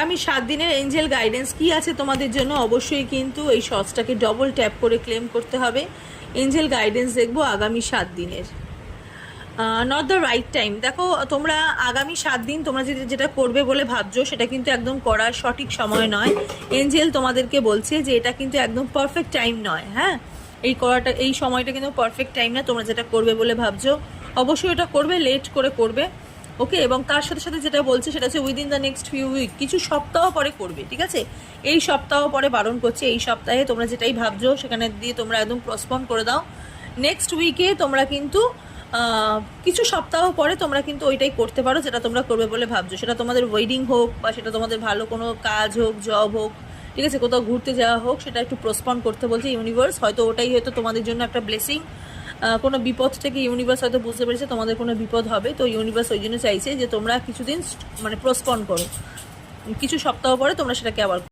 আগামী 7 দিনের Angel guidance কি আছে তোমাদের জন্য, অবশ্যই কিন্তু এই শর্টসটাকে ডবল ট্যাপ করে ক্লেম করতে হবে। এঞ্জেল গাইডেন্স দেখবো আগামী 7 দিনের। Not the right time. দেখো তোমরা আগামী 7 দিন তোমরা যেটা করবে বলে ভাবছো সেটা কিন্তু একদম করার সঠিক সময় নয়। এঞ্জেল তোমাদেরকে বলছে যে এটা কিন্তু একদম পারফেক্ট টাইম নয়। হ্যাঁ, এই সময়টা কিন্তু পারফেক্ট টাইম না। তোমরা যেটা করবে বলে ভাবছো অবশ্যই ওটা করবে, লেট করে করবে। ওকে, এবং তার সাথে সাথে যেটা বলছে সেটা হচ্ছে within the next few week, কিছু সপ্তাহ পরে করবে। ঠিক আছে, এই সপ্তাহ পরে বারণ করছে। এই সপ্তাহে তোমরা যেটাই ভাবছো সেখানে দিয়ে তোমরা একদম পোস্টপোন করে দাও। নেক্সট উইকে তোমরা কিন্তু কিছু সপ্তাহ পরে তোমরা কিন্তু ওইটাই করতে পারো যেটা তোমরা করবে বলে ভাবছো। সেটা তোমাদের ওয়েডিং হোক বা সেটা তোমাদের ভালো কোনো কাজ হোক, জব হোক, ঠিক আছে, কোথাও ঘুরতে যাওয়া হোক, সেটা একটু পোস্টপোন করতে বলছে ইউনিভার্স। হয়তো ওটাই হয়তো তোমাদের জন্য একটা ব্লেসিং। কোনো বিপদ থেকে ইউনিভার্স হয়তো বুঝতে পেরেছে তোমাদের কোনো বিপদ হবে, তো ইউনিভার্স ওই জন্য চাইছে যে তোমরা কিছুদিন মানে পোস্টপোন করো, কিছু সপ্তাহ পরে তোমরা সেটাকে আবার